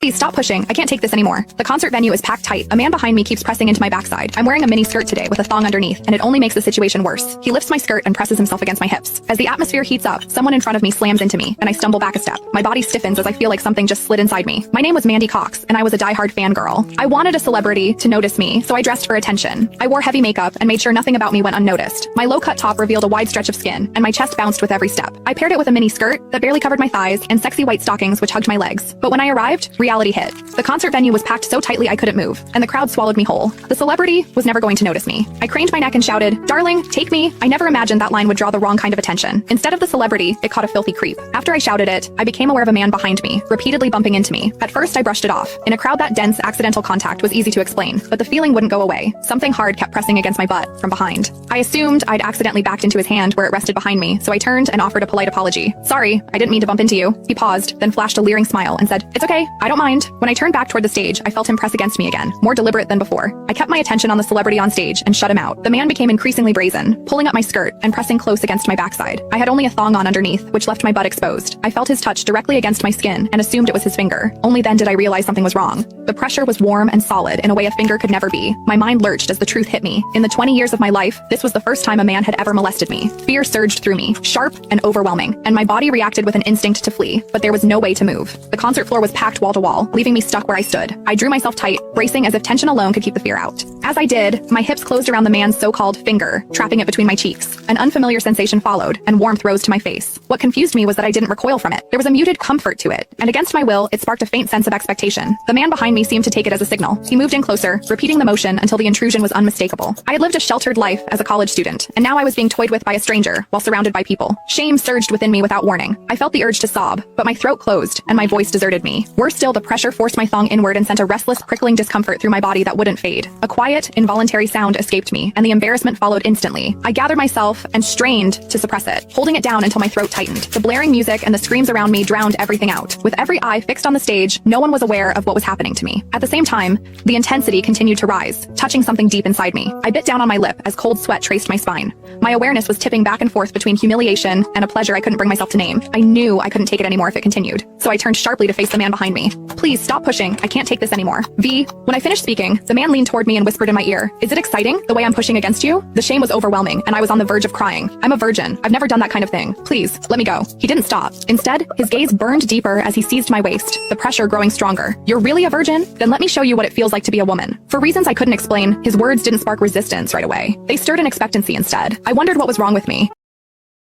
Please stop pushing. I can't take this anymore. The concert venue is packed tight. A man behind me keeps pressing into my backside. I'm wearing a mini skirt today with a thong underneath, and it only makes the situation worse. He lifts my skirt and presses himself against my hips. As the atmosphere heats up, someone in front of me slams into me, and I stumble back a step. My body stiffens as I feel like something just slid inside me. My name was Mandy Cox, and I was a diehard fangirl. I wanted a celebrity to notice me, so I dressed for attention. I wore heavy makeup and made sure nothing about me went unnoticed. My low-cut top revealed a wide stretch of skin, and my chest bounced with every step. I paired it with a mini skirt that barely covered my thighs and sexy white stockings which hugged my legs. But when I arrived, reality hit. The concert venue was packed so tightly I couldn't move, and the crowd swallowed me whole. The celebrity was never going to notice me. I craned my neck and shouted, "Darling, take me." I never imagined that line would draw the wrong kind of attention. Instead of the celebrity, it caught a filthy creep. After I shouted it, I became aware of a man behind me, repeatedly bumping into me. At first, I brushed it off. In a crowd that dense, accidental contact was easy to explain, but the feeling wouldn't go away. Something hard kept pressing against my butt from behind. I assumed I'd accidentally backed into his hand where it rested behind me, so I turned and offered a polite apology. "Sorry, I didn't mean to bump into you." He paused, then flashed a leering smile and said, "It's okay, I don't mind." When I turned back toward the stage, I felt him press against me again, more deliberate than before. I kept my attention on the celebrity on stage and shut him out. The man became increasingly brazen, pulling up my skirt and pressing close against my backside. I had only a thong on underneath, which left my butt exposed. I felt his touch directly against my skin and assumed it was his finger. Only then did I realize something was wrong. The pressure was warm and solid in a way a finger could never be. My mind lurched as the truth hit me. In the 20 years of my life, this was the first time a man had ever molested me. Fear surged through me, sharp and overwhelming, and my body reacted with an instinct to flee, but there was no way to move. The concert floor was packed wall to wall, leaving me stuck where I stood. I drew myself tight, bracing as if tension alone could keep the fear out. As I did, my hips closed around the man's so-called finger, trapping it between my cheeks. An unfamiliar sensation followed, and warmth rose to my face. What confused me was that I didn't recoil from it. There was a muted comfort to it, and against my will, it sparked a faint sense of expectation. The man behind me seemed to take it as a signal. He moved in closer, repeating the motion until the intrusion was unmistakable. I had lived a sheltered life as a college student, and now I was being toyed with by a stranger while surrounded by people. Shame surged within me without warning. I felt the urge to sob, but my throat closed, and my voice deserted me. Worse still, the pressure forced my thong inward and sent a restless, prickling discomfort through my body that wouldn't fade. A quiet, involuntary sound escaped me, and the embarrassment followed instantly. I gathered myself and strained to suppress it, holding it down until my throat tightened. The blaring music and the screams around me drowned everything out. With every eye fixed on the stage, no one was aware of what was happening to me. At the same time, the intensity continued to rise, touching something deep inside me. I bit down on my lip as cold sweat traced my spine. My awareness was tipping back and forth between humiliation and a pleasure I couldn't bring myself to name. I knew I couldn't take it anymore if it continued, so I turned sharply to face the man behind me. "Please stop pushing. I can't take this anymore." When I finished speaking, the man leaned toward me and whispered in my ear, "Is it exciting, the way I'm pushing against you?" The shame was overwhelming, and I was on the verge of crying. "I'm a virgin. I've never done that kind of thing. Please, let me go." He didn't stop. Instead, his gaze burned deeper as he seized my waist, the pressure growing stronger. "You're really a virgin? Then let me show you what it feels like to be a woman." For reasons I couldn't explain, his words didn't spark resistance right away. They stirred an expectancy instead. I wondered what was wrong with me.